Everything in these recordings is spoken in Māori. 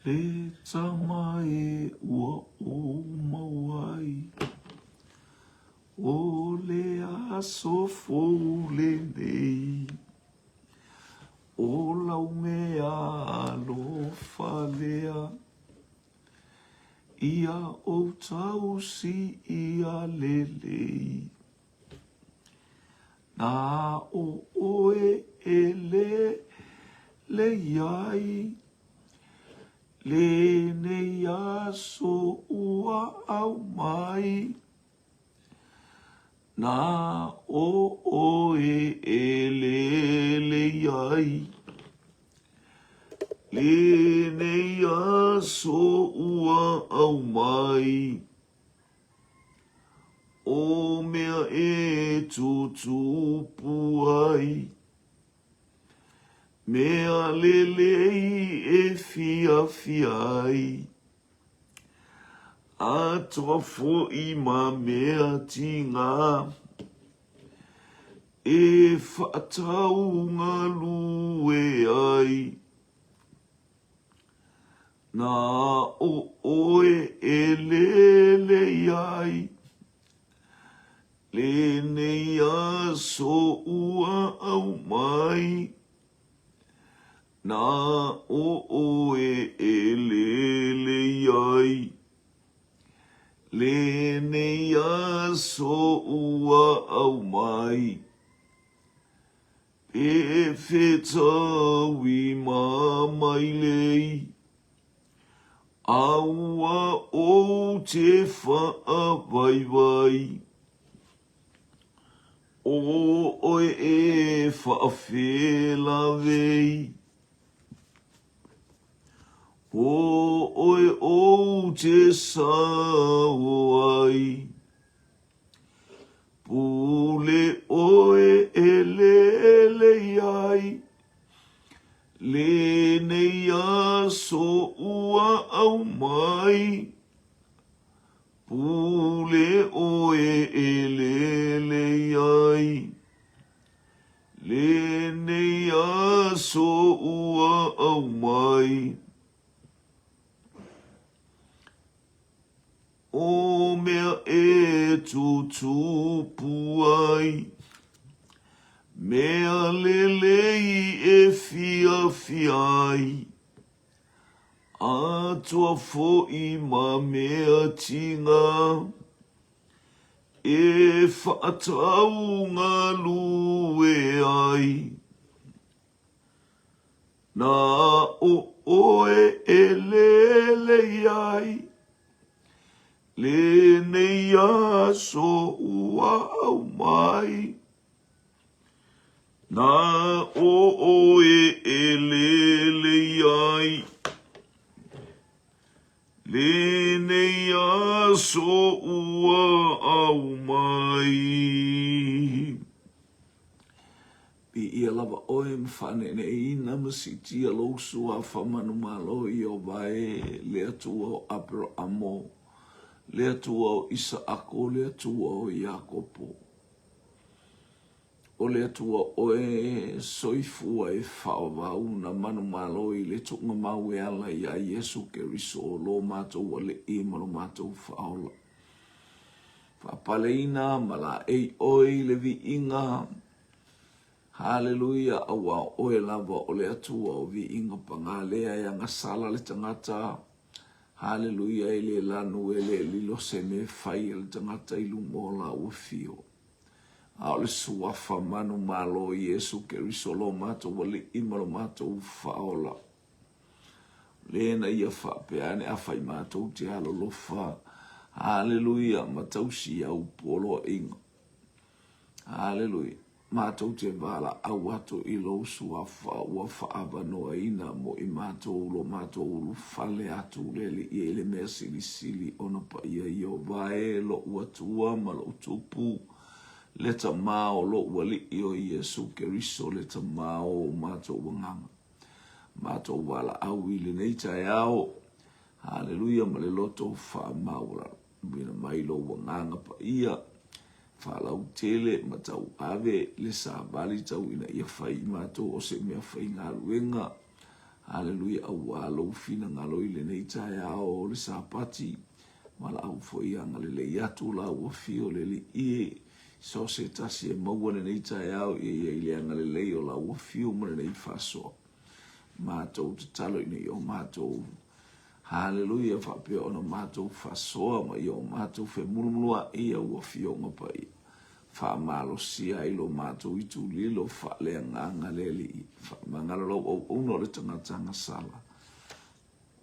le tamai ua o mawai. O le aso fou le nei. O lau mea alofa lea. Ia o tau si ia lelei. Na o oe e le iai. Le nei aso ua au mai. Na o oe e le iai. Le nei aso ua au mai. O mea e tutupu ai. Mea lelei e fia fiai. Atoa fo'i ma mea tinga. E whaatau ngā lue ai. Nā o oe e lele ai. Le nei aso ua au mai. Nā o oe e lele ai. Le nei aso ua au mai. E whetawi mamai lei. Aua o te whaawaiwai. O oe e whaawhela vei. O oe o te sauai. Pule oe e lele ai. Le nei aso ua au mai. Pule oe e lele ai. Le nei aso ua au mai. O mea e tutupu ai. Mea lelei e fia fiai. Atua fo'i ma mea tinga. E whaatau ngā lue ai. Nā o oe e lelei ai. Le nei aso ua au mai. Nā o oe e lele ai. Le nei aso ua au mai. Pi ia lava oe mwhane ne ina masiti a lousu a whamanu malo i o vae lea tua o Abrahamo. Lea tua o Isaako, lea tua o Iakopo. O lea tua oe soifua e whaawau na manu malo i le tunga mau e ala i a Yesu Keriso o lo mātou wale i manu mātou whaola. Whapaleina mala ei oi le vi inga. Hallelujah awa oe lava o lea tua o vi inga pangalea e anga sala le tangata. Hallelujah e le lanu e le lilo se me whai e le tangata i lumola ua fio. A le suafa manu malo Yesu Keriso lo mato wale imalo mato whaola. Lena ia whapeane a whai mato te halo lofa. Hallelujah matausi au polo inga. Hallelujah. Mato te vala au ato i lo suafa ua whaaba noa ina mo i mato lo mato ulu fale atu lele i ele mea sili sili ona pa ia i o vae lo uatua ma lo tupu. Leta mao lo wali i o Yesu Keriso leta mao mato wanganga. Mato wala au ili neita yao. Hallelujah ma le loto wha maura. Bina mailo wanganga pa ia. Whalau tele matau ave le sa bali tau ina ia whai mato o se mea whai ngā ruenga. Haleluia au alo fina ngalo ile nei tai ao le sapati mala au foi anga le atu la u fio le i so se tasi e maua le nei tai ao ile anga le o la u fio mo le nei faso matou te talo ine o matou haleluia fa pe ona matou faso ma yo matou fe mulumulua ia u fio mo pai fa malo sia ilo matou itu lilo fa le nganga le li fa mangalo lo uno le tanga sala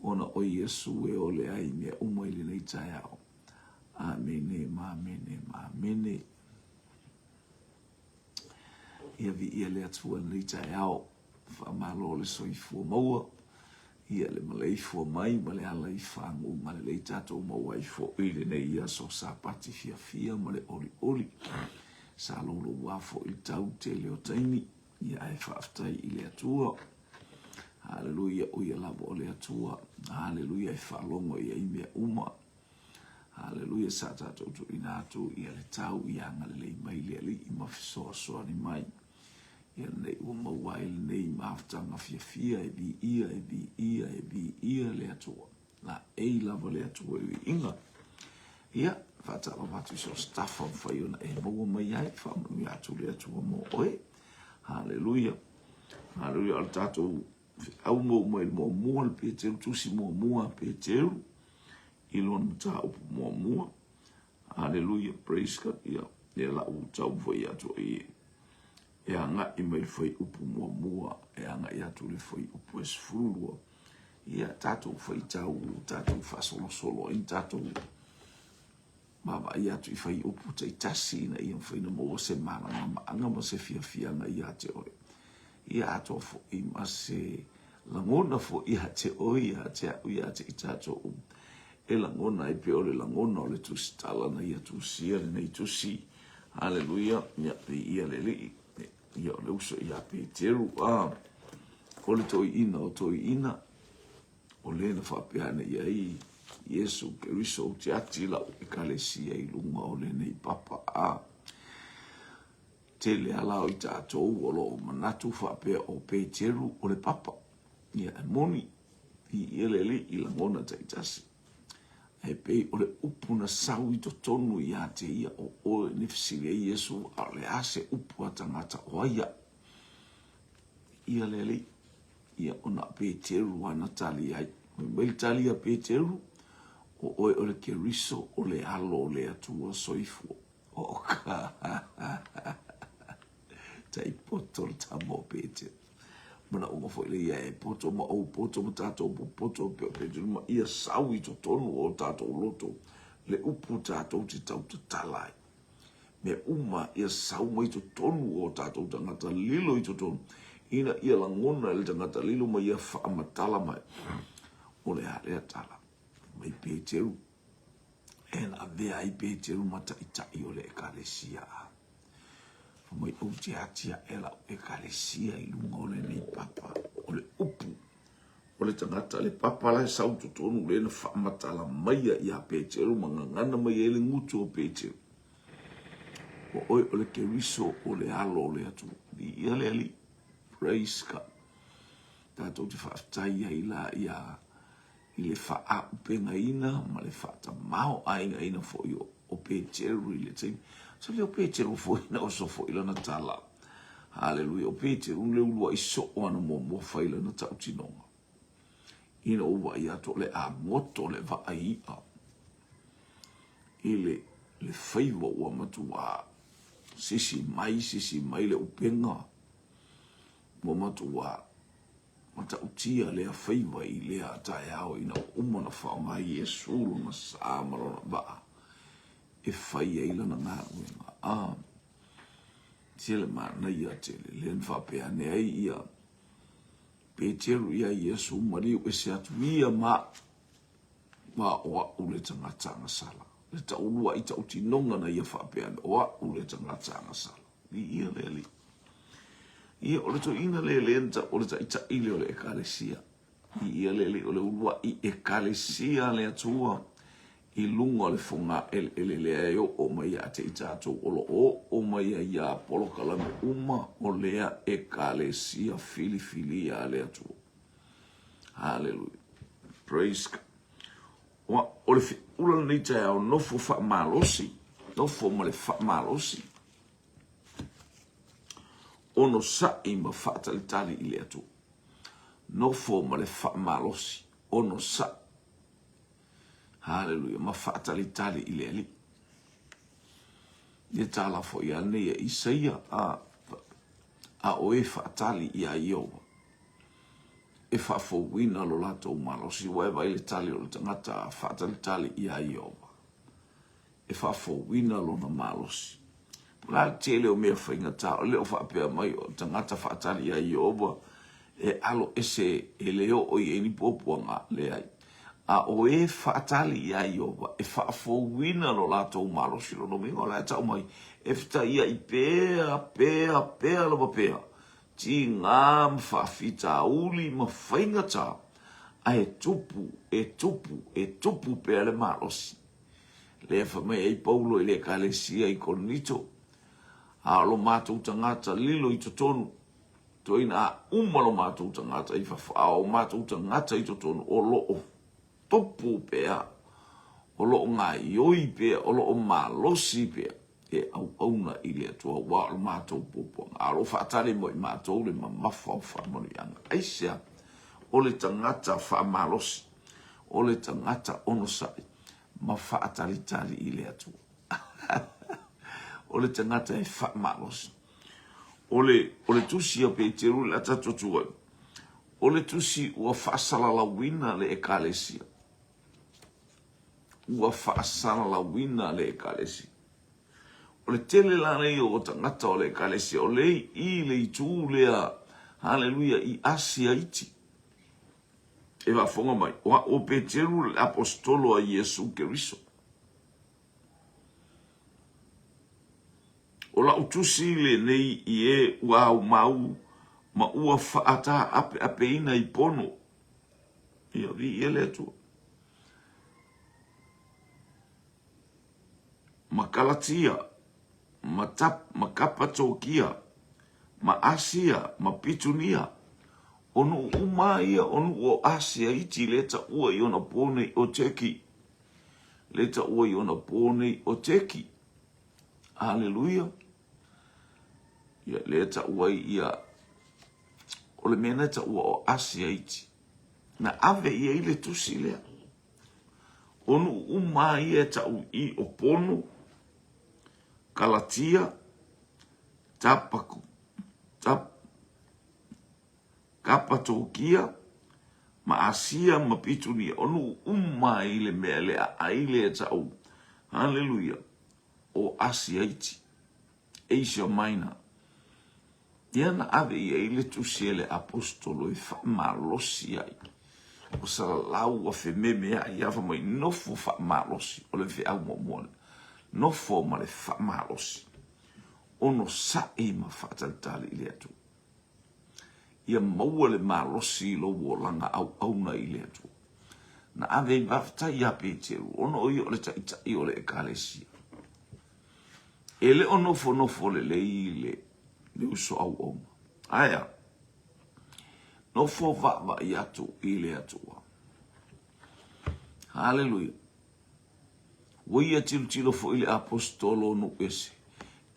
ona o Yesu e ole ai me umo ile nei tai ao. Amene, mamene, mamene. Ia vi ia le atua nei tai ao. Fa malo le soifua maua. Ia le maleifua mai, ma le ala i whangu, ma le tatou maua i fo ile nei ia so sapati fia, ma le oli. Sa lolo wafo i tau te leo taimi. Ia e whaaftai i le atua. Haleluia o ia lava o le atua. Haleluia e whalongo ia i mea uma. Haleluia sa tatou tu inatu ia le tau i anga le mai le ali i mawhisoa soa ni mai. Ia nei ua mawai le nei maafutanga fia e vi ia le atua. La e lava le atua i inga. Ia whatala watu so staffa whaiona e maua mai ai whamanu i atu le atua mo oe. Haleluia. Haleluia al tatou au mo mai mo mua le peteu tusi mo mua peteu ilon ta upu mo mua. Hallelujah, praise God. Ia la u tau foi atu e anga i mai foi upu mo mua e anga i atu le foi upu esfurua. Ia tatou foi tau tatou fasolo solo in tatou mama i atu i foi upu te tasi na i foi na mo se mana anga mo se fia na i ate oi. Ia ato fo i mase langona fo i te oi te i tato e langona i pe ole langona o le tusitala na ia tusia le nei tusi. Haleluia, ia pe ia le li ia le uso ia pe teru o le toi ina o le na whapeane ia i Yesu Keriso o te atila o ekalesia i lunga o le nei papa te le ala o i tātou o lo manatu whapea o Peteru o le papa. Ia e moni i ele li i langona te itasi. E pei o le upuna sau i to tonu i a te ia o nifisile i Yesu a le ase upu atangata o aia. Ia le li ia ona Peteru ana tali ai. Mai tali a Peteru o oe o le Keriso o le alo o le atua soifu. O ka tai poto tamo pete mana o fo le ia e poto ma o poto tato poto pe ma ia sau i to tonu o tato loto le upu tato ti tau talai me uma ia sau mai to tonu o tato tangata lilo i to tonu ina ia langona le tangata lilo ma ia fa matala mai o le ale tala mai Peteru en avea i Peteru mata i o le ekalesia mai o te atia ela o ekalesia i lunga o le nei papa o le upu o le tangata le papa la sau tonu le na whaamatala maia i a Peteru mangangana mai e le ngutu o Peteru o oi o le Keriso o le alo o le atu i ia le ali praise God tatou te whaatai ai la ia i le wha upenga ina ma le wha mao ainga ina fo i o Peteru i le teimi. So leo Peteru foi na o so foi la na tala. Hallelujah. O Peteru le ulua i so ana mo fai la na tau tinonga. Ina uwa ia to le a moto le va ai a. Ile le faiva ua matua sisi mai le upenga. Mo matua mata utia le a faiva i le a tae ao ina umana whaonga Yesu na samaro na baa. E fai e ila na ngā uenga. Tele mana ia tele, len whapea ne ai ia. Peteru ia Yesu mariu e se atu ia ma oa ule tangata sala. Le ta ulua i ta uti nonga na ia whapea ne oa ule tangata sala. Ni ia leli. Ia ole to ina lele enta ole ta ita ile ole ekalesia. Ia leli ole ulua i ekalesia le atua. I lunga le funga ele eo o mai a te itato olo o mai a ia polo kalame uma o lea e kalesia fili a lea tu. Hallelujah. Praise God. O le ula ni te au nofo fa malosi. Nofo ma le fa malosi. Ono sa i ma fa talitali i le atu. Nofo ma le fa malosi. Ono sa. Hallelujah. Ma fa talitali i le ali. Ia tala fo ia nea Isaia a oe fa tali ia Iowa. E fa fo wina lo lato malosi waiva ile tali o le tangata fa tali ia Iowa. E fa fo wina lo na malosi. La tele o mea whainga ta o leo fa pia mai o tangata fa tali ia Iowa. E alo ese e leo o i eni popuanga le ai. A o e whaatali ia Iowa, e whaafowina lo lato malosi lo domingo, la tau mai, e whita ia i pēa lava pēa, ti ngā mwhawhita uli ma whainga tā, a e tupu pēa le malosi. Le whamai ei paulo i le kalesia i konito, a lo mātou tangata lilo i totonu, toina a umalo mātou tangata i whawhao, mātou tangata i totonu o loo, topu pea, o loo ngā ioi pea, o loo malosi pea, e au auna i le atua wa o mātou pōpōng. Aro whaatare mo i mātou le mamawhau whamoni anga. Aisea, o le tangata wha malosi, o le tangata onosai, ma whaatari tari i le atua. O le tangata e wha malosi. O le tusi a Peteru le atatotua. O le tusi ua whaasalala wina le ekalesia. Ua whaasala wina le ekalesi. O le tele lane o tangata o le ekalesi, o le i le i tū lea, hallelujah, i Asia iti. E wa fonga mai, o Peteru le apostolo a Yesu Keriso. O la utusi le nei i e ua au mau, ma ua whaata ape ina i pono. Ia vi i ele atua. Ma Galatia, ma Kapatokia, ma Asia, ma Pitunia, onu umaia, onu o Asia iti leta ua i ona pone o teki. Leta ua i ona pone o teki. Hallelujah. Ia leta ua i ia, o le mena ta ua o Asia iti. Na ave ia ile tusi lea. Onu umaia ta u i o pono, Galatia, Kapatokia, ma Asia, ma Pitunia, onu umai le mea le a aile e tau, hallelujah, o Asia iti, Asia Minor. Iana ave ia ile tusiele apostolo i whamalosi ai, o salalau a whememe ai awa mai nofu whamalosi, o le whiau momoane. No forma le whamalosi. Ono sa e ma whaatalitali i le atu. Ia maua le malosi lo wolanga au auna i le atu. Na ave i waftai a Peteru, ono i o le taitai o le ekalesia. E le nofo le le uso au auna. Aia, nofo vava i atu i le atua. Hallelujah. Wai tilo fo ile apostolo no ese.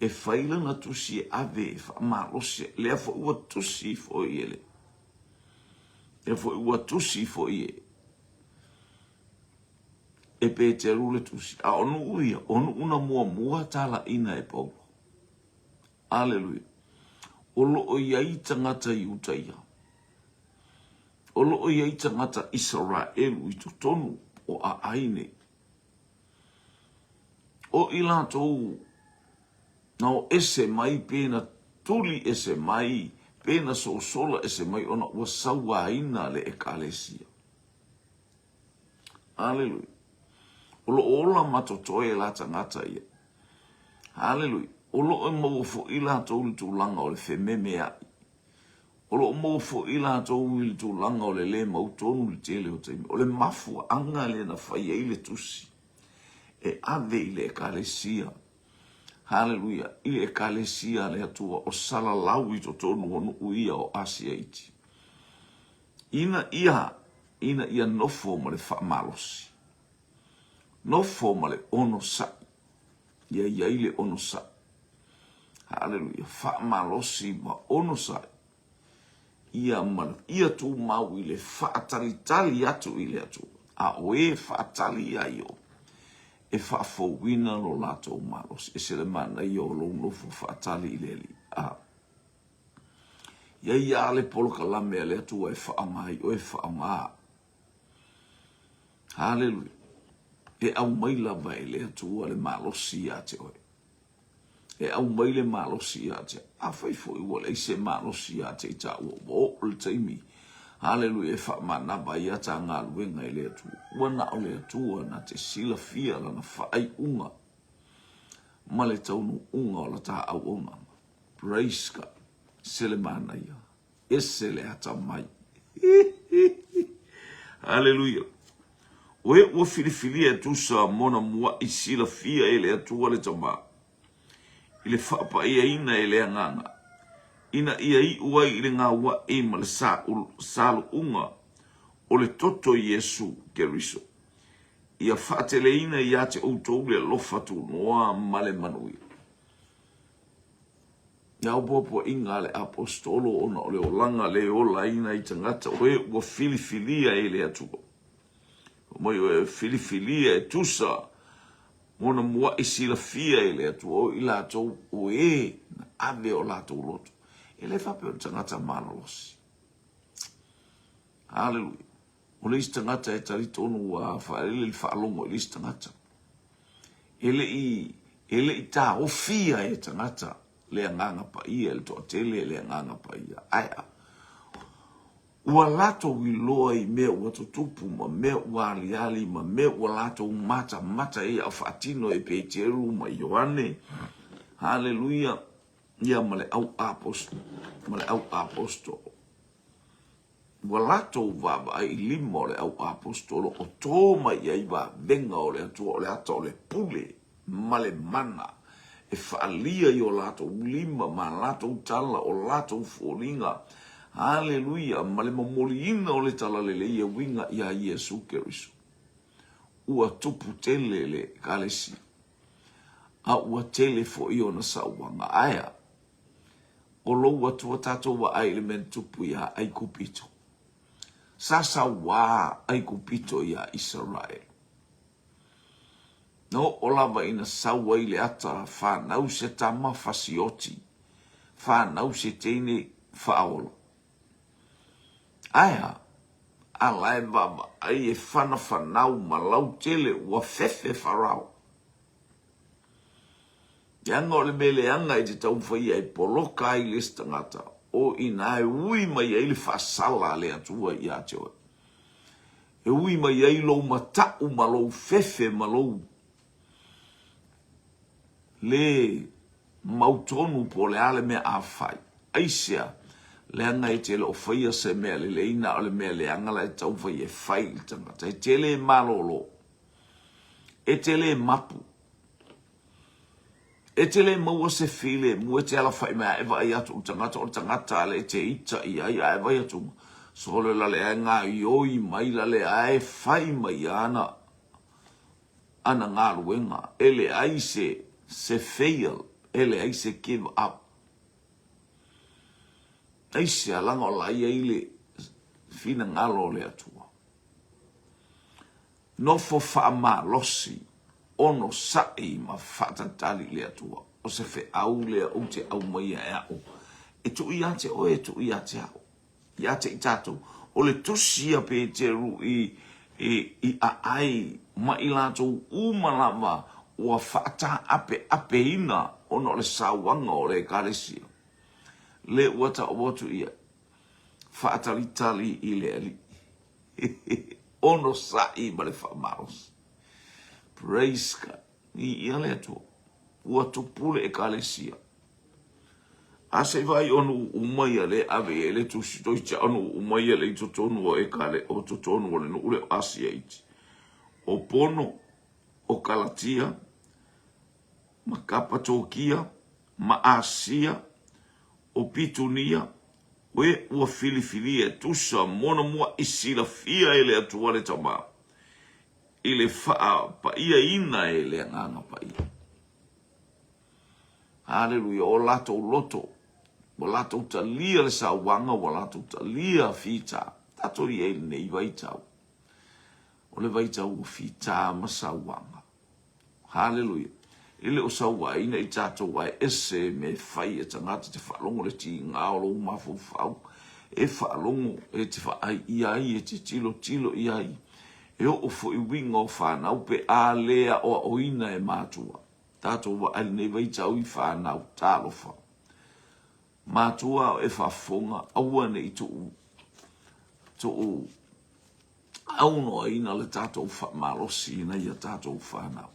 E faila na tusi ave fa malosi. Le fo ua tusi fo ile. E fo ua tusi fo ie. E Peteru le tusi. A onu uia. Onu una mua tala ina e Paulo. Hallelujah. Olo o iai tangata i utaia. Olo o iai tangata Israelu i tutonu o a aine. O ilatou na o ese mai pena tuli ese mai pena sola ese mai ona ua sauaina le ekalesia. Hallelujah. Olo ola matotoe la tangata ia. Hallelujah. Olo mo fo ilatou le tulanga o le fememe ai. Olo mo fo ilatou le tulanga o le mautonu le tele o taimi. O le mafu anga le na fai le tusi. E ave i le ekalesia. Hallelujah. I le ekalesia le atua o salalau i totonu onu uia o Asia iti. Ina ia ina ia nofo ma le whaamalosi. Nofo ma le ono sa. Ia le ono sa. Hallelujah. Whaamalosi ma ono sa. Ia tu mau i le whaatalitali atu i le atu. A oe whaatali ai o. E whaafowina lo lato malos. E se le mana i o lo nofo whaatali i le li. Ia le polo kalame le atu e whaamai o e whaama. Hallelujah. E au maila vai le atu le malosi ate oe. E au maile malosi ate. A whaifo i wale i se malosi ate i ta ua o le taimi. Hallelujah. E whaamana vai ata ngā luenga i le atu. Wana o le atu na te sila fia lana whaai unga. Ma le taunu unga o la ta au unga. Praise God. Sele mana ia. Ese le ata mai. Hallelujah. Oe ua filifilia e tusa mona mua i sila fia e le atua le tama. I le whaapa ia ina e le anganga. Ina ia i ua i le ngā ua e ma le salu unga o le toto Yesu Keriso. Ia whaatele ina i ate outou le lofatu noa ma le manui. Ia upopo inga le apostolo ona o le olanga le ola ina i tangata oe ua filifilia e le atua. Moi o filifilia e tusa mona mua i sila fia e le atua o i latou o e na ave o latou loto. E le whape o tangata manalosi. Hallelujah. O le tangata e taritonu wa whaelele whaalongo i le tangata. Ele i tā o fia e tangata le anganga pa ia, le toa tele le anganga pa ia. Aia. Ua lato i loa i mea ua tutupu ma mea ua aliali ma mea ua lato mata e a whaatino e Peteru ma Ioane. Hallelujah. Ia ma le au apostolo. Ua lato vava i lima o le au apostolo o tō ma iai va venga o le atua o le ata o le pule ma le mana. E whaalia i o lato lima ma lato tala o lato fōringa. Hallelujah, ma le mamoliina o le talalele ia winga ia Yesu Keriso. Ua tupu tele le kalesi. A ua tele fo i ona sauanga aia. O lo ua tua tato wa ai le men tupu ia ai kupito. Sasa wa ai kupito ia Israel. No o lava ina sawa i le ata whanau se tama fasioti. Whanau se teine whaolo. Aia, a lai baba, ai e whanau ma lau tele ua fefe wharau. Ianga o le mele anga i te tau whai ai poloka i le stangata, o ina e ui mai ai le whasala le atua i atioe. E ui mai ai lou matau ma lou fefe ma lou. Le mautonu po le ale mea a whai. Aisia, le anga i te lo whaia se mea le leina o le mea le anga la e tau whai e whai i tangata. E te le malolo. E te le mapu. E te le maua se file mua te ala whai mea ewa i atu tangata o tangata ale te ita i ai a ewa i atu. So le la le anga i oi mai la le ae whai mai ana. Ana ngā ruenga. E le ai se fail. E le ai se give up. Aise alanga o lai eile fina ngalo le atua. Nofo whaama losi, ono sai ma whatatali le atua. O se fe au lea o te au maia e au. E tu i ate o e tu i ate au. I ate i tato. O le tusia pe te ru i a ai ma i lato umalama o a whata ape ina ono le sawanga o le karesia. Le wata o watu ia. Whaatalitali i le ali. Ono sai ma le whamaros. Praise God. Ni ia le ato. Ua tupule e kalesia. Ase vai onu umaia le ave e le tusitoitia onu umaia le itotonu o e kale o totonu o le no ule asia iti. O pono, o kalatia, ma kapatokia, ma asia, o pitunia, Oe ua filifili e tusa mona mua isila fia ele atua le tamau. Ile faa pa ia ina ele nganga pa ia. Haleluya, o lato loto. O lato utalia le sawanga, o lato utalia fita. Tato i ele nei vaitau. O le vaitau o fita ma sawanga. Haleluya. Ile o sawa ina i tato wai ese me fai e tangata te whalongo le ti ngao lo mafu fau. E whalongo e te whaai iai e te tilo iai. E o fo i winga o whanau pe a lea o oina e mātua. Tātou wa ali nei vaitau i whanau tālofa. Mātua e whafonga aua nei tu auno ina le tātou whamalosi ina ia tātou whanau.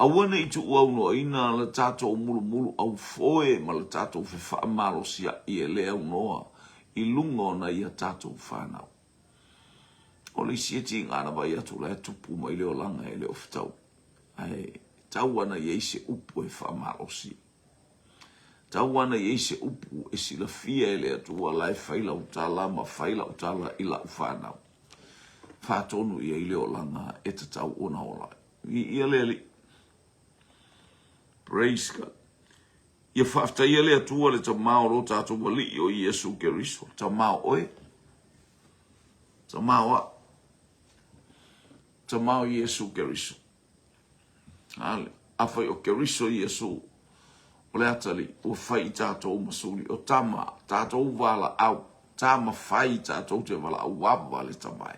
Aua nei tu auno ina le tātou mulu au foe ma le tātou whamalosi i e lea unoa i lungo na ia tātou whanau. O le sieti ngana vai atu le tupu mai leo langa e leo fitau. Ai, tau ana i eise upu e whamalosi. Tau ana i eise upu e sila fia e le atua lai whaila utala ma whaila utala ila uwhanau. Whatonu i e leo langa e te tau ona ola. I leli. Praise God. Ia whafta i le atua le ta mao lo tātou wali o Iesu Keriso. Ta mao oe. Ta mao a. Ta mao Iesu Keriso. Ale, awhai o Keriso Iesu. O le atali, o whai tātou masuri. O tama, tātou wala au. Tama whai tātou te wala au wawa le tamai.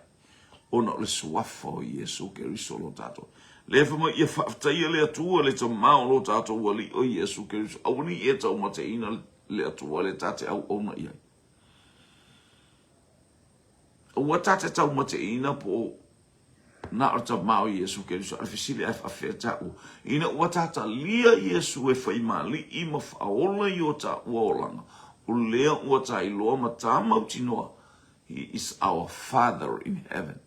Ona le suafa o Iesu Keriso lo tātou. Le whama ia whaftaia le atua le ta mao lo tātou wali o Iesu Keriso. Awani e tau mate ina le atua le tate au ona iai. Ua tate tau mate ina po na ata mau Iesu Keriso alfisili afafea tau. Ina ua tata lia Iesu e whaimali i ma whaola i o ta uaolanga. O lea ua ta iloa ma ta mautinoa. He is our Father in heaven.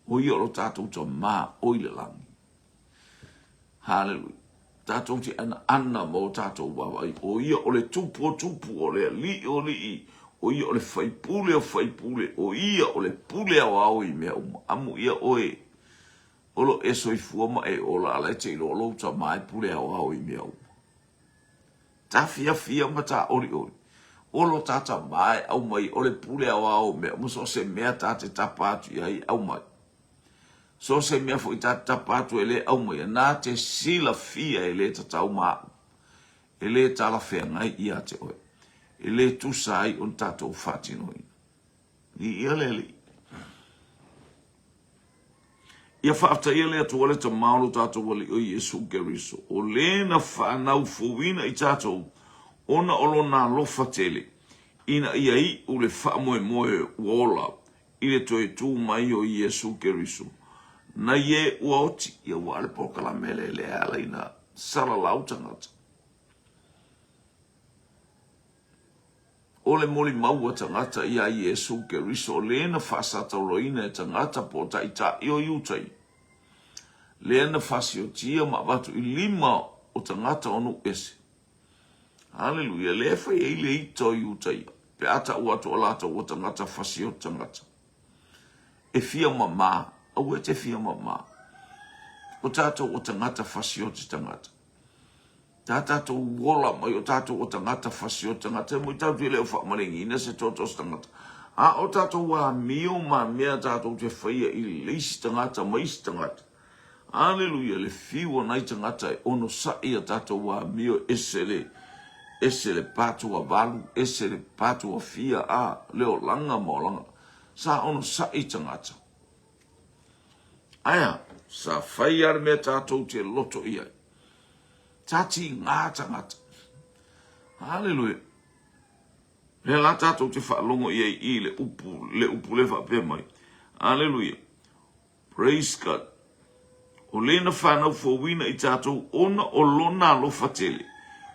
O ia lo tātou ta maa oile langi. Hallelujah. Tātou te ana mo tātou wawai. O ia o le tupu o le li o li i. O ia o le whaipule o ia o le pule au au i mea amu ia oe. Olo e soifua ma e ola ala te ilo lo ta mai pule au i mea uma. Ta fia ma ta ori. Olo tata mai au mai o le pule au mea uma so se mea ta te tapatu iai au mai. So se mea fo i ta tapatu ele au mai na te sila fia ele ta tau maa. Ele ta la fea ngai ia te oe. Ele tu sai on tatou whatinoi. Ni ia leli. Ia whaafta ia lea tuale ta maolo tatou wali o Iesu Keriso. O lena whanau fuwina i tatou. Ona olo na lofa tele. Ina ia i ule whaamoe wola. Ile toe tu mai o Iesu Keriso. Na ye uaoti. Ia wale pokala mele lea ala ina sala lautangata. O le moli maua tangata ia Iesu Keriso o lena whasata roina e tangata po taita i o iutai. Lena whasiotia ma watu i 5 o tangata onu ese. Hallelujah. Le whai e le ito iutai. Pe ata uatu o lata o tangata whasio tangata. E fia mama. Au e te fia mama. O tato o tangata whasio tangata. Tātou wola mai o tātou o tangata whasio tangata. Mui tau te leo whakamaringi ina se tōtos tangata. A o tātou wā mio ma mea tātou te whaia i leisi tangata, maisi tangata. Hallelujah, le whiwa nai tangata e ono sa ia tātou wā mio esele pātua walu, esele pātua fia a leo langa mo langa. Sa ono sa i tangata. Aya, sa whaiar mea tātou te loto ia. Tati ngā tangata. Hallelujah. Le la tātou te whaalongo iei i le upu le whape mai. Hallelujah. Praise God. O lena whanau fōwina i tātou ona o lona alofa tele.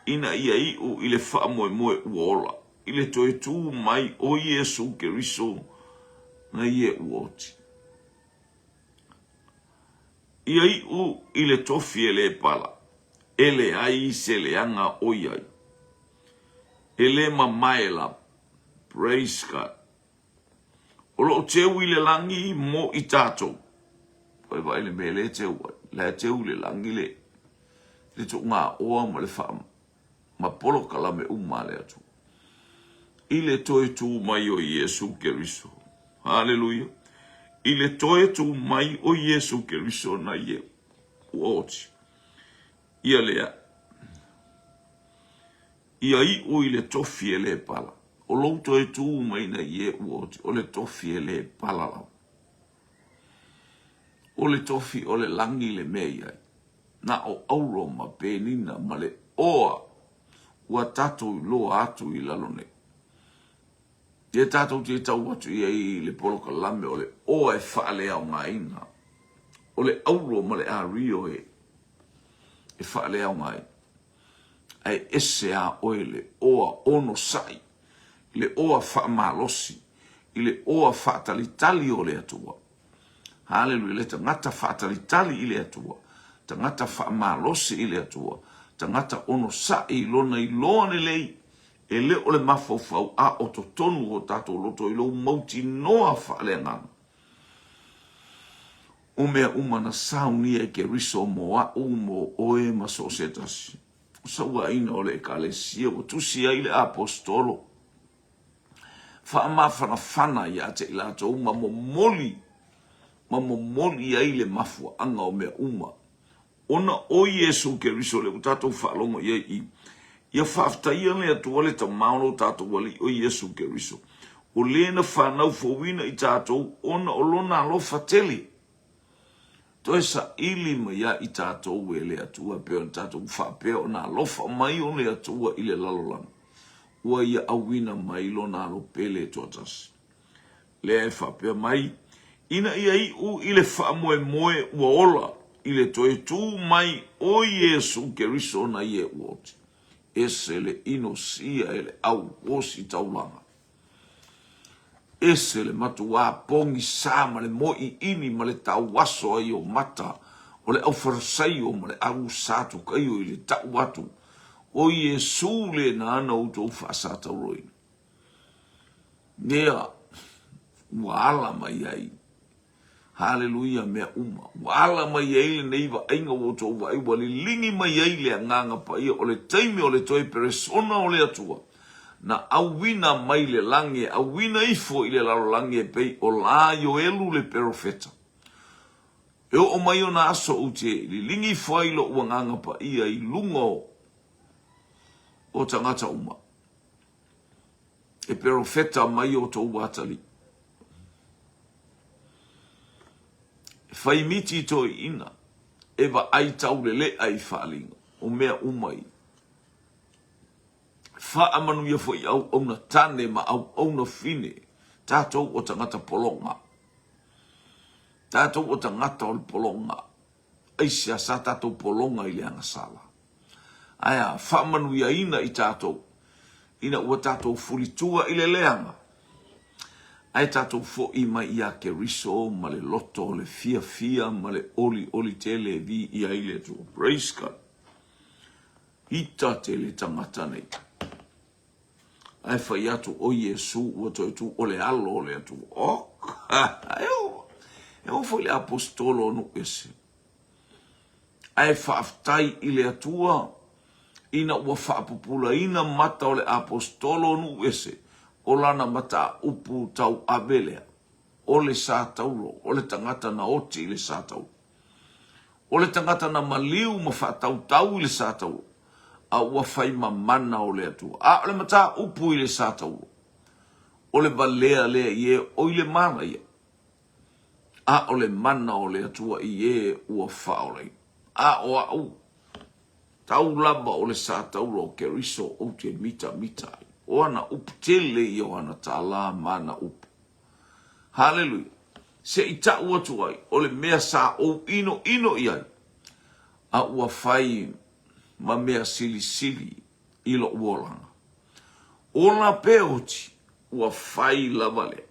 Ina ia i o i le whaamoe uola. I le toe tū mai o Iesu Keriso na ie uoti. Ia i o i le tofi e le pala. Ele ai se le anga o iai. ele mamaela. Praise God. O lo teu i le langi mo i tātou. Pai vai le mele teu. Le teu le langi le. Le tu ngā oa ma le wha. Ma polo kalame umma le atu. I le toe tu mai o Yesu Keriso. Hallelujah. I le toe tu mai o Yesu Keriso na ye. Uoti. Ia lea. Ia i o i le tofi e le pala. O lo toe tu mai na ye uoti. O le tofi e le pala lau. O le tofi o le langi le mea. Na o auro ma penina ma le oa. Ua tatou loa atu i lalone. Te tatou te tau atu i le poloka lame o le oa e whaale au ngā inga. O le auro ma le a rio e whaale au ngā inga. Ai ese a oe le oa ono sai. Le oa whaamalosi. I le oa whaatalitali o le atua. Hallelujah, le tangata whaatalitali i le atua. Tangata whaamalosi i le atua. Tangata ono sai lona i loane lei. E le o le mafau a o to tonu o tatou loto i lo mauti noa whaale ngana. O mea umana saunia e ke riso mo a umo oe ma sosetasi. Saua ina o le ekalesia o tusi ai le apostolo. Whaamawhana whana ia te ilato uma momoli. Ma momoli ai le mafua anga o mea uma. Ona o Yesu ke riso le utatou whaalongo ia i. Ia whaaftaia le atua le ta maono tātou wali o Yesu ke riso. O lena whanau fowina i tātou ona o lona alofa tele. Toi sa ili ma ia i tātou e le atua peo na tātou whapea o na alofa mai o le atua i le lalolanga. Ua ia awina mai lona alo pele tuatasi. Le e whapea mai. Ina ia i u i le whaamoe moe ua ola i le toe tū mai o Yesu ke riso na ie uoti. Ese le inosia e le au osi taulanga. Ese le matua pongi sa ma le moi ini ma le tau waso ai o mata. O le au farasai o ma le au satu kai o i le tau watu. O Yesu le na ana utou whaasata roi. Nea, waala mai ai. Hallelujah mea uma. Wala mai ai le neiva ainga woto wa ai wali lingi mai ai le nganga pa ia o le taimi o le toi persona o le atua. Na awina mai le lange, awina ifo i le lalo lange pei o la yo elu le profeta. E o mai o na aso ute li lingi fai lo ua nganga pa ia i lungo o tangata uma. E profeta mai o to watali. Fai miti to ina, eva ai tau le ai whaalinga, o mea umai. Wha amanu ia fwoi au na tane ma au na fine, tātou o tangata polonga. Tātou o tangata o le polonga. Aisia sa tātou polonga i le angasala. Aia, wha amanu ia ina i tātou, ina ua tātou fulitua i le leanga. Ai tātou fo i mai ia ke riso, ma le loto, le fia, ma le oli tele vi ia i le tu. Praise God. Ita te le tangata nei. Ai whai atu o Yesu, ua toi tu o le alo o le atu. Eo fo le apostolo no ese. Ai whaaftai i le atua, ina ua whaapupula ina mata o le apostolo no ese. O lana mata upu tau abelea, o le sātauro, o le tangata na oti i le sātauro. O le tangata na maliu ma whaatau tau i le sātauro, a ua whai ma mana o le atua. A o le mata upu i le sātauro, o le balea lea i e o i le mana ia. A o le mana o le atua i e ua whaolei. A o au, tau laba o le sātauro o ke riso o te mita ai. O ana upu tele i o ana tāla mana upu. Hallelujah. Se i ta ua tuai, o le mea sa o ino i ai. A ua whai ma mea sili i lo uolanga. O na peoti ua whai lavale.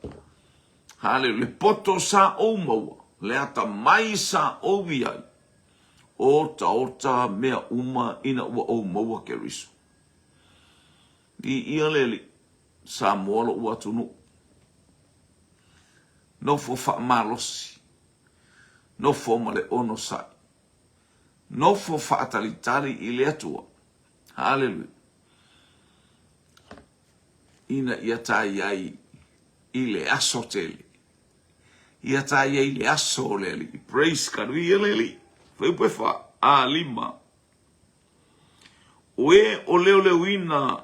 Hallelujah. Le poto sa o maua, le ata mai sa o vi ai. O ta mea uma ina ua o maua ke riso. Di ia leli. Sa moalo ua tunu. No fo fa malosi. No fo male ono sai. No fo fa atalitari ile atua. Hallelujah. Ina ia tai ai ile aso tele. Ia tai ai ile aso leli. Praise God. Ia leli. Fai fa. Lima. Oe o leo leo ina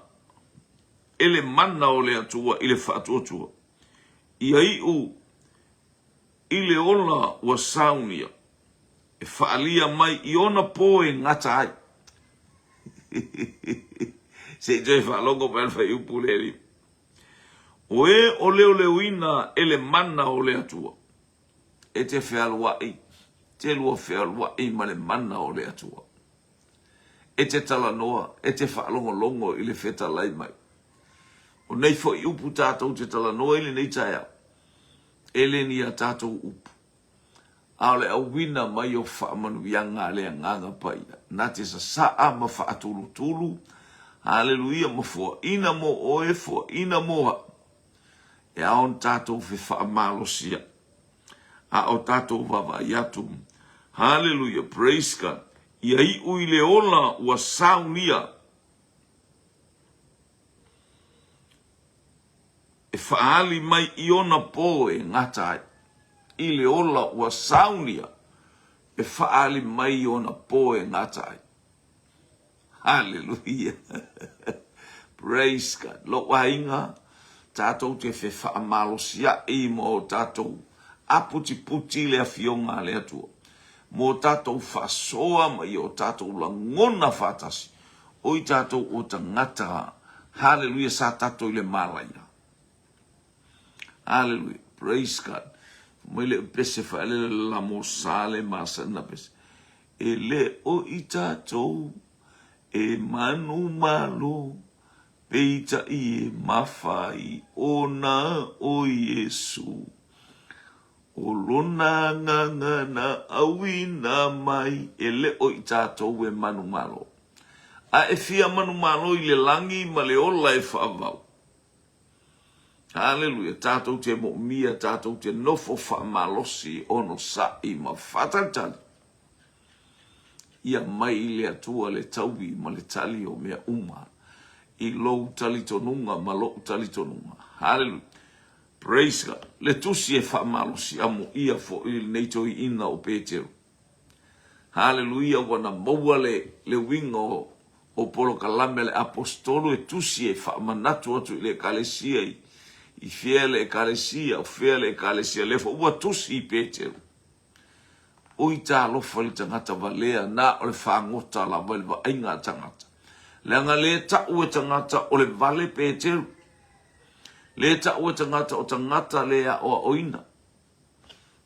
ele mana o le atua ile fa atua. Ia iu ile ola wa saunia. E faalia mai i ona po e ngata ai. Se joe fa longo per fa iu puleri. Oe o leo leo ina ele mana o le atua. E te fealua i. Te lua fealua i ma le mana o le atua. E te tala noa. E te faalongo longo i le feta lai mai. O nei fo i upu tātou te tala noa i le nei taia. Ele ni a tātou upu. Ale au wina mai o whaamanu ianga le nganga paia. Nā te sa ma whaatulu tulu. Hallelujah mo fua ina mo oe fua ina moa. E aon tātou fe whaamalosia. A o tātou wawa iatu. Hallelujah, praise God. Ia i ui le ola ua saunia. E whaali mai i ona po e ngatai. I le ola ua saunia. E whaali mai i ona po e ngatai. Hallelujah. Praise God. Lo wainga. Tātou te whi whaamalosia i mo tātou. Aputi puti le awhionga le atua. Mo tātou whasoa mai o tātou la ngona whatasi. Oi tātou o ta ngata. Hallelujah, sa tātou le malaya. Hallelujah, praise God. Mai le pese whaele la mo sale masana pese. E le o i tātou e manu malo. Peita i e mawhai o nā o Yesu. O lona nganga na awina mai e le o i tātou e manu malo. A e fia manu malo i le langi ma le ola e whaavau. Hallelujah. Tātou te mo mia, tātou te nofo whaamalosi ono sa i ma whatatali. Ia mai i le atua le taubi ma le tali o mea uma. I lou tali tonunga ma lou tali tonunga. Hallelujah. Praise God. Le tusi e whaamalosi amo ia fo i neito i ina o Petero. Hallelujah. Wana maua le wingo o polo kalame le apostolo e tusi e whaamanatu atu i le kalesia i fiele e kalesia o fiele e kalesia le fo ua tusi i Petero. O i tā lofa li tangata valea na o le whaangota la walwa ainga tangata. Leanga le ta'u e tangata o le vale Petero. Le ta'u e tangata o tangata lea o oina.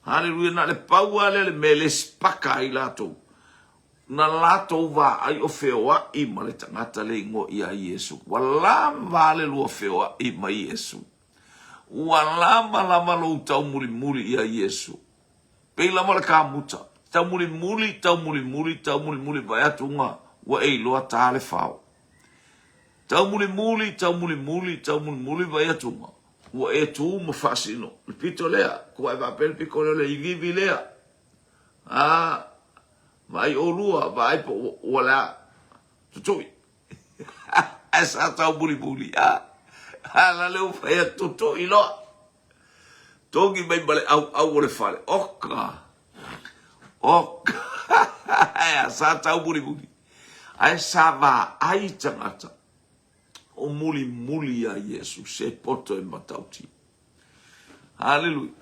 Hallelujah, na le paua le me le spaka i lato. Na lato wa ai o feoa i ma le tangata le ingo i a Yesu. Wala vale lua feoa i ma Yesu. Wala malama lo tau muli muli i a Yesu. Pei lama le ka muta. Tau muli muli vai atunga wa ei loa tāle whao. Tau muli muli vai atunga. Wa e tu ma fasino. Le pito lea. Kua e vapel pikole le i vivi lea. Vai o lua, vai po wala. Tutui. Esa tau muli. La leo fai a tutui loa. Tongi mai bale au le fale. Oka. Ai sa tau muli. Ai sa va ai tangata. O muli a Yesu se poto e matauti. Hallelujah.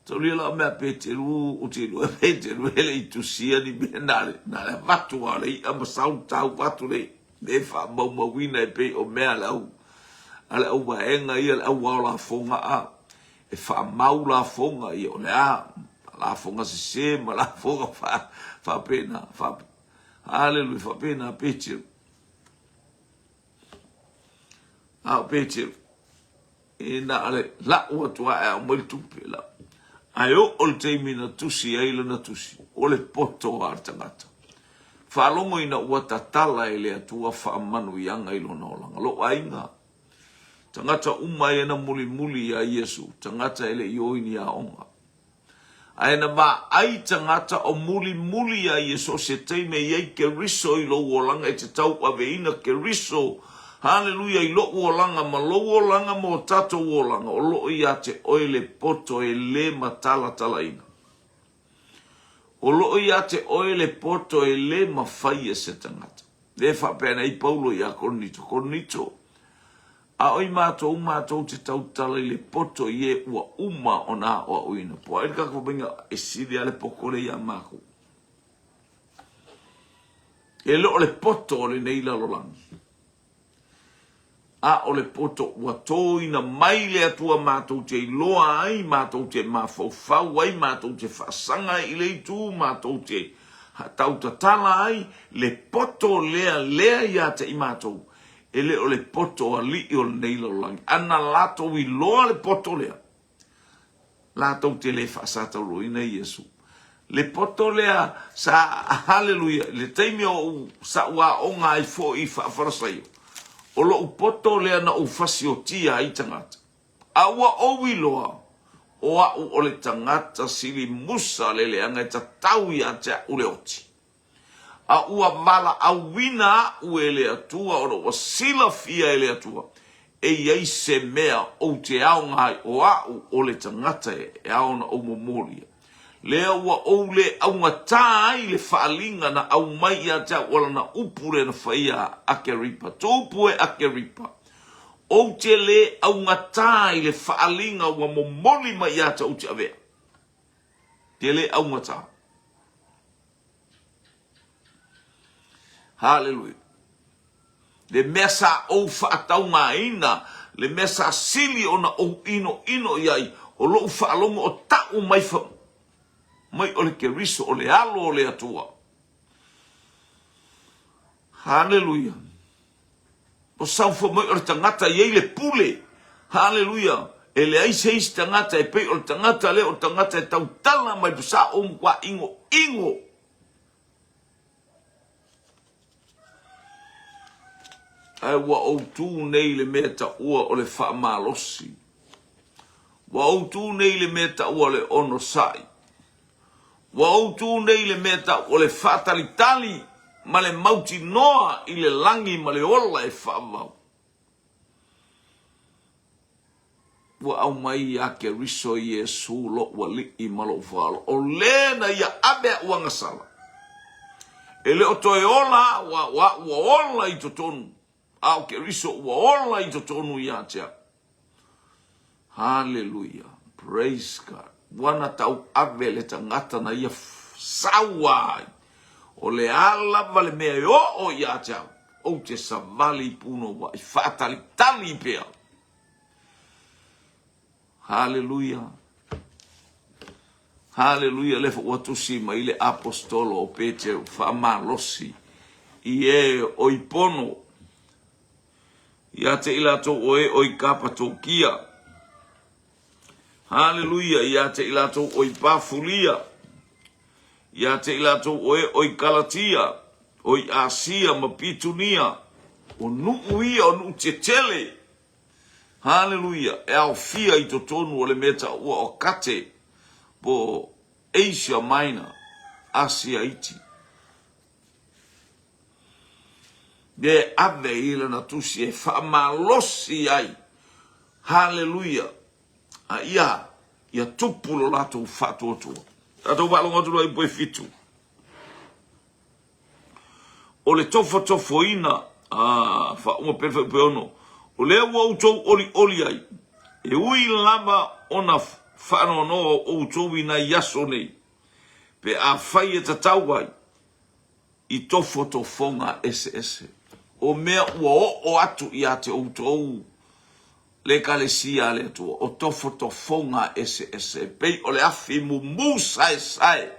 Taulia la mea Petero o te lua Petero ele i tusia ni benale. Na le vatu ale i ama sau tau vatu le. Ne wha maumawina e pe o mea le au. Ale au waenga i ale au wao la fonga a. E wha mau la fonga i o le a. La fonga se ma la fonga wha pena. Hallelujah, wha pena Petero. Petero. E na ale la ua tua e a mwil tupe la. Ai o le teimina tusi e ila na tusi. O le poto a tangata. Whalongo ina ua tatala e lea tua whaamanu ianga ilo na olanga. Lo ainga. Tangata umai ena muli muli ya Yesu. Tangata ele ioini ya onga. Aena ma ai tangata o muli muli ya Yesu se teime yei ke riso ilo uolanga e te tau aveina ke riso. Hallelujah, ilo uolanga ma lo uolanga mo tato uolanga. O lo ia te oile poto e le matala talaina. O lo ia te oile poto e le mawhai e se tangata. Le whapena i Paulo ia konito. Konito. A oi mātou te tautala i le poto i e ua uma o nā o uina. Po aere kako benga e siri ale pokore ia māku. E lo le poto o le neila lolangi. A o le poto ua tōina mai le atua mātou te iloa ai, mātou te mawhauwhau ai, mātou te whaasanga i le itu, mātou te tautatala ai, le poto lea ia te i mātou. Ele o le poto a li o le neila o langi. Ana lato i loa le poto lea. Lato te le whaasata roina Yesu. Le poto lea sa, hallelujah, le teimi o sa ua onga i fo i whaafarasaio. O lo poto lea na ufasi o tia i tangata. A ua owi loa. O au o le tangata sili musa le leanga ta tau i atea ule oti. A ua mala a wina u ele atua o wa sila fia ele atua. E iei se mea o te ao ngai o au o le tangata e ao na o momoria. Lea ua o le au ngatai le whaalinga na au mai i atea wala na upure na whaia ake ripa. Tōpue ake ripa. O te le au ngatai le whaalinga ua momoli mai i atea o te avea. Te le au ngatai. Hallelujah. Le mesa o whaatau ngā ina, le mesa sili o na o ino iai, o lo whaalongo o tau mai wham. Mai o le ke riso, o le alo o le atua. Hallelujah. O saufa mai o le tangata iei le pule. Hallelujah. E le aise isi tangata e pei o le tangata le o tangata e tau tala mai pusa o mkwa ingo. Ai wa o tu nei le meta ua o le whaamalosi. Wa o tu nei le meta ua le ono sai. Wa o tu nei le meta o le whaatalitali ma le mauti noa i le langi ma le ola e whaamau. Wa au mai a ke riso i e su lo wa li i malo whalo. O lena ia abea ua ngasala. E le o toe ola wa ola i totonu. Au ke riso ua ola i totonu i atea. Hallelujah. Praise God. Wana tau ave le tangata na ia sawai. O le ala vale mea o i atea. O te savali puno wa i whaatali tali pea. Hallelujah. Hallelujah. Lefa watusi ma ile apostolo o Peter whaamalosi. I e o ipono. Ia te ilato oe oi kapa tokia. Hallelujah. Ia te ilato oi pafulia. Ia te ilato oe oi Galatia. Oi Asia ma Pitunia. O nuuia o nu te tele. Hallelujah. E au fia i totonu o le meta ua o kate. Po Asia Minor. Asia iti. De ave ila na tusi e whaamalosi ai. Hallelujah. A ia tupulo lato whatotua. Tato walonga tula i poe fitu. O le tofo ina. Whaunga perfect peono. O lea ua utou oli ai. E ui lama ona whaano no o utou ina yaso nei. Pe a whai e tatau ai. I tofo tofonga ese. O mea ua o atu i a te outou le kalesia le atua. O tofo tofonga ese. Pei o le afi mumu sai.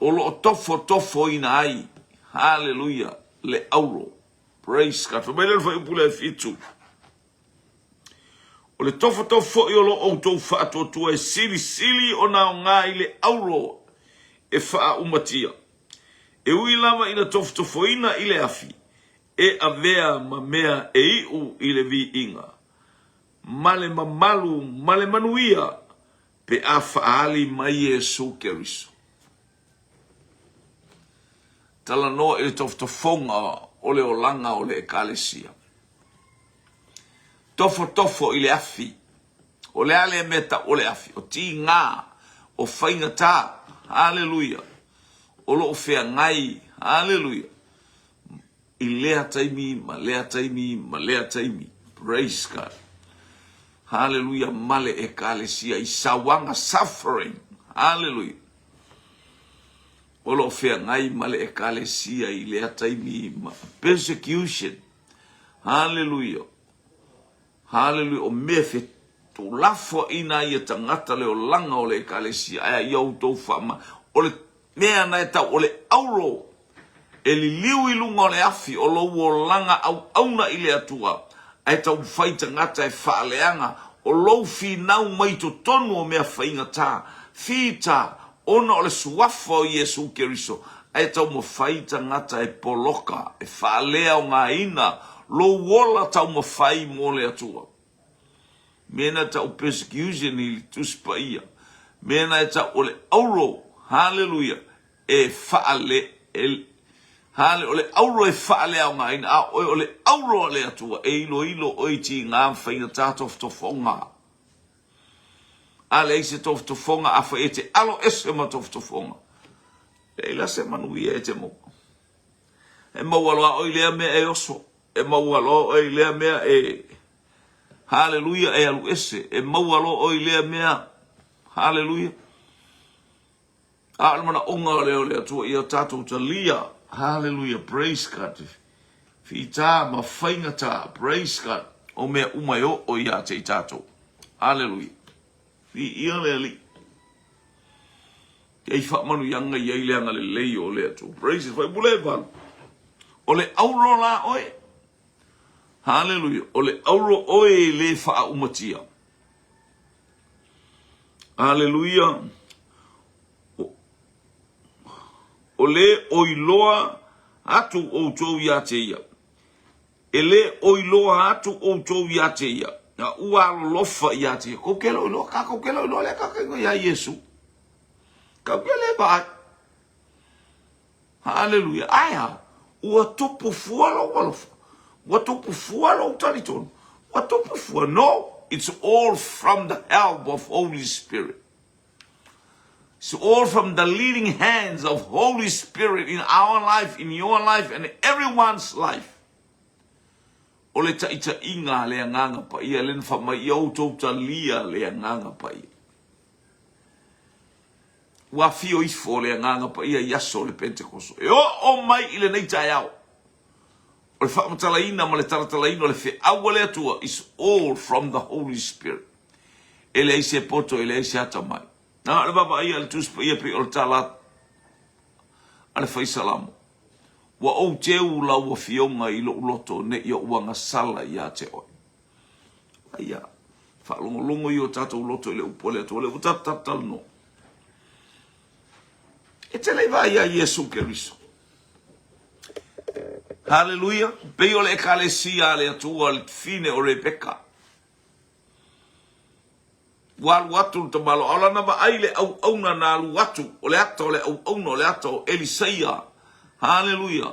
O lo tofo ina ai. Hallelujah. Le auro. Praise God. Whamele rwha upule e fitu. O le tofo i o lo outou whaatua tua e sili o nao ngā i le auro e wha umatia. E ui lava ina tofotofoina i le afi. E avea ma mea e iu i le vi inga. Male mamalu, male manuia, pe a faali mai Yesu Keriso. Tala no e tofotofonga o le olanga o le ekalesia. Tofo i le afi. O le ale meta o le afi. O ti ngā, o whainga tā. Hallelujah. O lo fea ngai. Hallelujah. I lea taimi, ma lea taimi, ma lea taimi. Praise God. Hallelujah. Male ekalesia. I sawanga suffering. Hallelujah. O lo fea ngai male ekalesia. I lea taimi, ma persecution. Hallelujah. Hallelujah. O mefe tu lafo ina ia tangata le o langa o le ekalesia. Aya iau tau whama. O le mea nai tau o le auro. E li liu i lunga o le afi o lo o langa au auna i le atua. Ai tau whai tangata e whaaleanga. O lo fi nau mai to tonu o mea whainga tā. Fi tā. Ona o le suafa o Yesu Keriso. Ai tau mo whai tangata e poloka. E whaalea o ngā ina. Lo wola tau mo whai mo le atua. Mena tau persecution i tuspa ia. Mena e tau o le auro. Hallelujah. E whaale. Hale o le auro e whaale au ngā ina. O le auro le atua. E ilo oiti ngā whainga tātof tofonga. Ale eise tof tofonga afa e te alo ese ma tof tofonga. E la se manui e te mo. E maualoa o ilea mea e oso. E maualoa o ilea mea e... Hallelujah, e alu ese. E maualo o ilea mea. Hallelujah. Alamana onga leo lea tua ia tatou ta lia. Hallelujah, praise God. Fita ma whainga ta, praise God. O mea umai o ia te tatou. Hallelujah. Fi ia lea li. Kei whamanu yanga i eileanga le lei o lea tua. Praise God. Fai bule valu. O le auro la oe. Hallelujah. O le auro oe le wha umatia. Hallelujah. O le oiloa atu o tau ia te ia. E le oiloa atu o tau ia te ia. Na ua lofa ia te ia. Kokelo iloa, ka kokelo iloa le kakengo ia Yesu. Kakele ba. Hallelujah. Aya. Ua tupu fualo walofa. Watupu fualo talitonu. Watupu fualo. No. It's all from the help of Holy Spirit. It's all from the leading hands of Holy Spirit in our life, in your life, and everyone's life. Ole ta ita inga le nganga pa ia len fa mai au tau ta lia le nganga pa ia. Wa fio ifo le nganga pa ia yaso le Pentecost. E o mai ile nei ta iau. Ole fa matalaina ma le taratalaina le fe awale atua is all from the Holy Spirit. Ele ise poto ele ise ata mai. Na le baba ia le tuspa ia pe o talat. Ale fai salamu. Wa o teu la wa fionga i lo loto ne ia uanga sala ia te oi. Aia. Fa longo i o tato loto i le upole ato le utatatal no. E te le vai a Yesu Keriso. Hallelujah. Pe o le ekalesia le atua le fine o Rebeka. Wal watu te malo ala na ba aile au auna na lu watu o le ato le au auna le ato Elisaia. Hallelujah.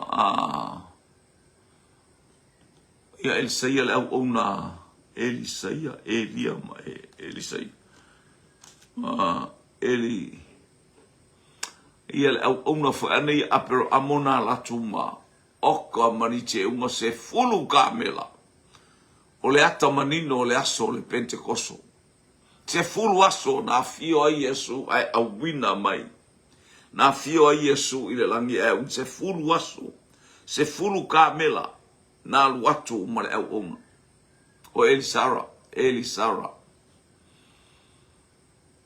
Ya Elisaia le au auna Elisaia Elia ma Elisaia. Eli ia le au auna fo anei apero amona la tuma oka maniche unga se fulu kamela. O le ato manino o le aso le Pentecost. Se fulu aso na fio a Yesu ai a wina mai. Na fio a Yesu i le langi e se fulu aso. Se fulu kamela na luatu ma le au oma. O Elisara.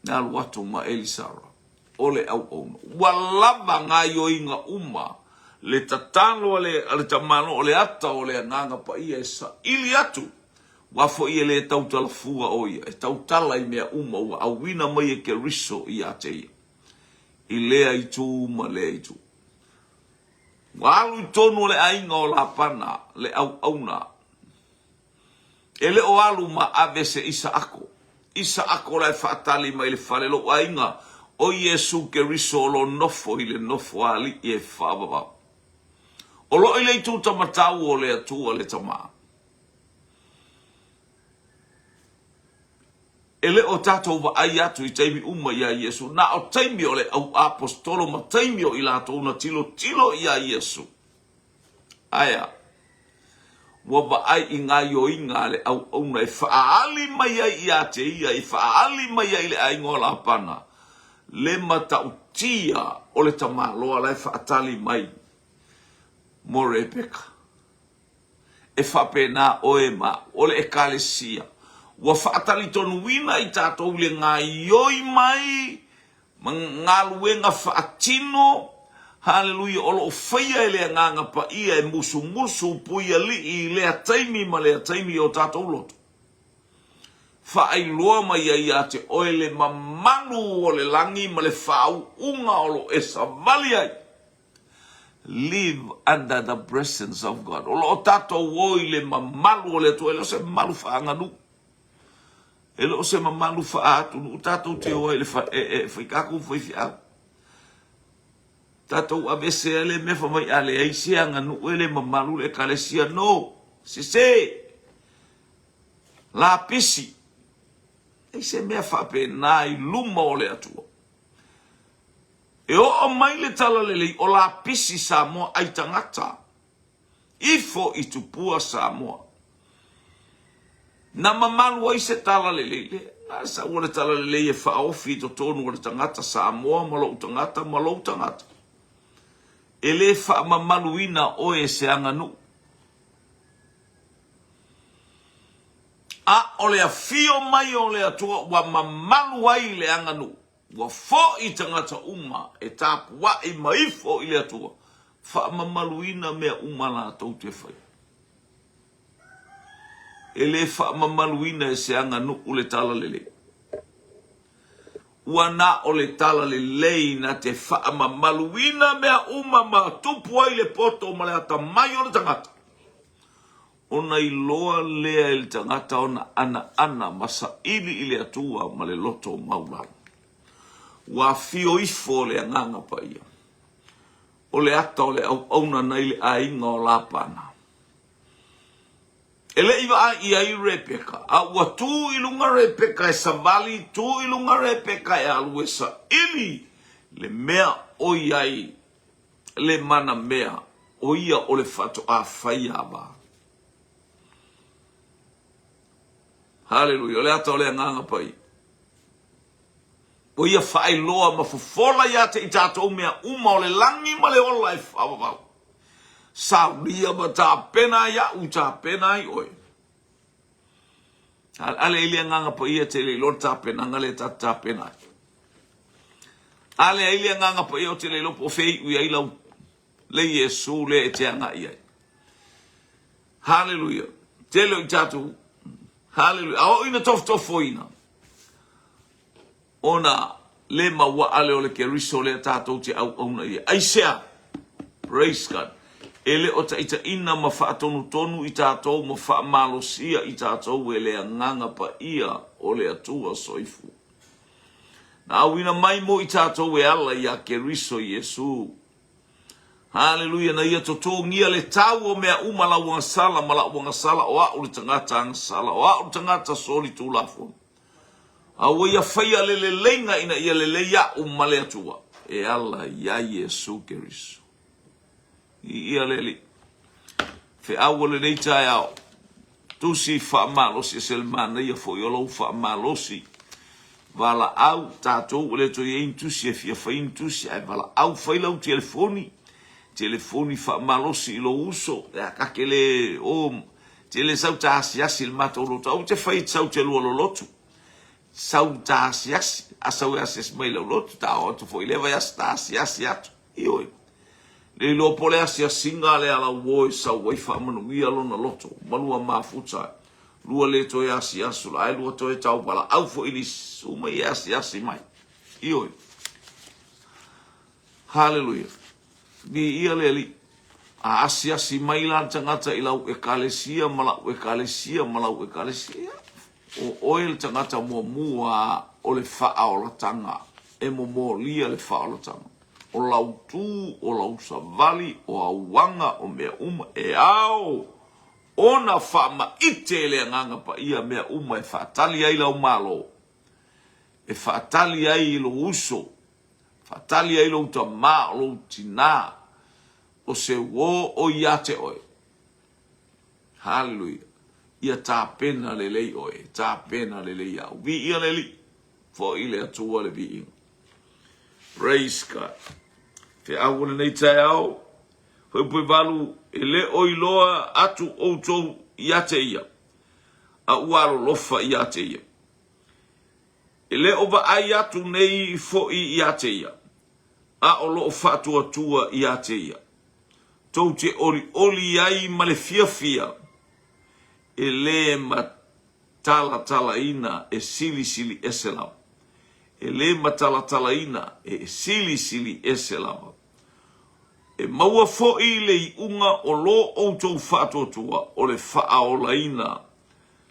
Na luatu ma Elisara. O le au oma. Walaba ngā yo inga uma. Le tatalo le tamano o le ata o le nganga pa ia esa. Ili atu. Wafo ia le tautala fua o ia. E tautala i mea uma ua. A wina mai e ke riso i ate ia. I lea i tu ma lea i tu. Walu tonu le ainga o la pana, le au auna. Ele o alu ma ave se isa ako. Isa ako la fatali ma ile fale lo ainga. O Yesu ke riso lo nofo ile nofo ali e whababa. O lo ile tu tamatau o le atua le tamaa. Ele o tatou wa ai atu I taimi uma ia Yesu. Na o taimi o le au apostolo ma taimi o ila ato una tilo ia Yesu. Aya. Wa ai inga yo inga le au una e faali mai ai ia te ia I faali mai ai le ai ngola pana. Le mata utia o le tamaloa le faatali mai. Mo Rebeka. E whapena o e ma o le ekalesia. Wa faatali tonu wina I tātou le ngā ioi mai, ngā luenga faatino, hallelujah, o lo whaia e lea nganga pa ia e musu puia li I lea taimi ma lea taimi o tātou loto. Whaai loa mai ia te oe le mamanu o le langi ma le whau unga o lo e savali ai. Live under the presence of God. O lo tātou oi le mamalu o le tu, e lo se malu whaanganu. E lo se mamalu whaatu, nu tātou te oa ele whaikaku whaifiau. Tātou avese ele mefa mai ale aisianga nu ele mamalu le kalesia no. Se. La pisi. E se mea whape nai luma o le atua. E o mai le tala lelei o la pisi Samoa ai tangata. Ifo I tupua Samoa. Na mamalu ai se tala lelei. Na sa ua le tala lelei e whaofi to tonu o le tangata Samoa malo tangata. E le wha mamaluina o e se anganu. A o le a fio mai o le atua wa mamalu ai le anganu. Wa fo I tangata uma e tapu wa I maifo I le atua. Wha mamaluina mea uma la tau te whai. E le wha mamaluina e se anganu u le tala lele. Ua na o le tala lelei na te wha mamaluina mea uma ma tupu ai le poto ma le ata mai o le tangata. Ona I loa lea I le tangata ona ana masa ili I le atua ma le loto maulana. Wa fio ifo le anganga pa ia. O le ata o le auna nei le ainga o la pana. Ele iwa a ia I Rebeka. A ua tu ilunga Rebeka e savali, tu ilunga Rebeka e aluesa ili le mea o iai, le mana mea o ia o le fato a whaiaba. Hallelujah. O le ata o le anganga pa ia. O ia whae loa ma fufola ia te I tātou mea uma o le langi ma le ola e whawawau. Sauria ma tā pena ia u tā pena I oe. Ale ilia nganga pa ia te le lor tā pena ngale tā pena. Ale ilia nganga pa ia te le lopo fei u ia ilau le Yesu le e te anga ia. Hallelujah. Te leo I tātou. Hallelujah. Ao ina tofo ina. Ona le maua ale o le ke riso le tātou te au ia. Aisea. Praise God. Ele o ta ita ina ma whaatonu I tātou ma whaamalosia I tātou e le nganga pa ia o le atua soifu. Na awina mai mo I tātou e ala ia ke riso Yesu. Hallelujah. Na ia toto ngia le tau o mea umala wanga sala o a uli tangata ang sala o a uli tangata soli tu lafo. Awa ia whaia le lenga ina ia le leia umale atua. E ala ia Yesu ke riso. Ia leli. Fe awa le nei tai au. Tusi wha malosi selmana ia fo iolo wha malosi. Vala au tātou le to ien tusi e fia whain tusi. Ai vala au whailau telefoni. Telefoni wha malosi ilo uso. Ea kakele o. Tele sau tāsi asi il mato loto. Au te whai sau te lua lotu. Sau tāsi asi. Asau asi es mai lau lotu. Tā o tu fo ileva yas tāsi asi atu. Ioi. Le lo pole asia singa le ala woi sa wai fa manu ia lona loto malua mafuta lua le to asia sula ai lua to tau pala au fo ini suma asia mai io hallelujah bi ia le li Asia si maila tangata ilau ekalesia malau ekalesia malau ekalesia. O oil tangata mua o le faa o la tanga. E mo lia le faa o la tanga. O lau tu, o lau savali, o awanga, o mea uma e ao. Ona faa ma ite le nganga pa ia mea uma e faa tali ai lau malo. E faa tali ai ilo uso. Faa tali ai ilo utama, o lau tina. O se wo o iate oe. Hallelujah. Ia tā pena lelei oe. Tā pena lelei au. Vi ia leli. Fo ile atua le vi inga. Praise God. Te awole nei tai au. Hoi pui walu e le oi loa atu outou iate ia. A uaro lofa iate ia. E le ova ai atu nei fo i iate ia. A o loo fatua tua iate ia. Tau te oli ai ma le fia. E le ma tala ina e sili eselau. E le ma tala ina e sili eselau. E maua fo i le i unga o lo o tau whātotua o le whaaolaina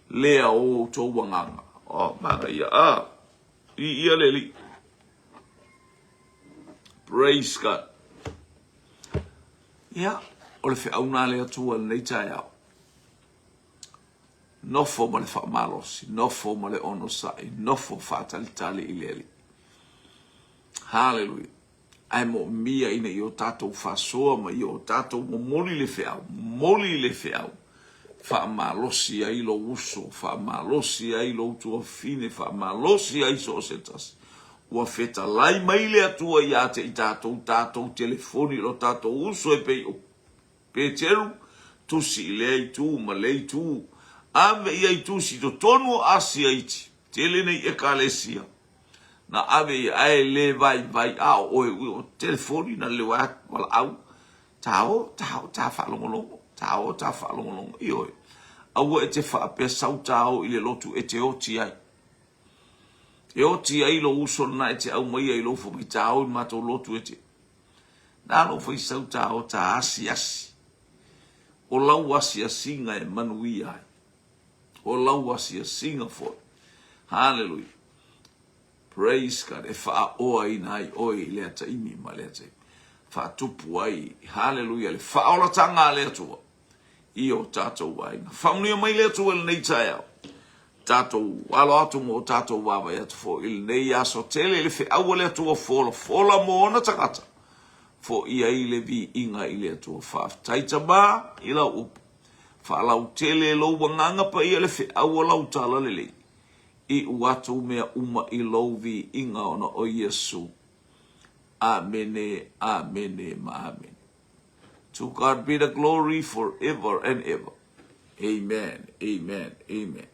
lea o tau wanganga. O, mara ia, i ia le li. Praise God. Ia, o le whiauna le atua nei tai au. Nofo ma le whaamalosi, nofo ma le onosai, nofo whaatalitali i le li. Hallelujah. Ai mo mia ina i o tātou whasoa ma i o tātou mo moli le whiau. Whaamalosi ai lo uso, whaamalosi ai lo utua fine, whaamalosi ai so setas. Ua feta lai mai le atua i ate i tātou telefoni lo tātou uso e pei o Peteru, tusi i lei tu, ma lei tu, ave i ai tusi to tonu asia iti, tele nei e kalesia. Na ave i ae le vai au, o telefoni na le wala au, ta whalongolongo, ta whalongolongo, i oi. Aua e te whaapea sau tau i le lotu e te oti ai. E oti ai lo uso na e te au mai ai lo fuki tau i mato lotu e te. Nā lo fai sau tau ta asi. O lau asiasinga e manui ai. O lau asiasinga fo. Hallelujah. Praise God. E wha oa ina ai oi lea ta imi ma lea ta imi. Wha tupu ai. Hallelujah. Le wha ola tanga lea tua. I o tātou ai. Whaunia mai lea tua le nei tai au. Tātou alo atu mo tātou wawa i atu fo. Il nei aso tele le whi aua lea tua fola. Fola mo ona takata. Fo ia i le vi inga i lea tua whaaf. Taita mā i lau upu. Wha lau tele lau wanganga pa ia le whi aua lau tala lele. I uatu mea uma i lau vi inga ona o Yesu. Amene, amene, ma amen. To God be the glory forever and ever. Amen, amen, amen.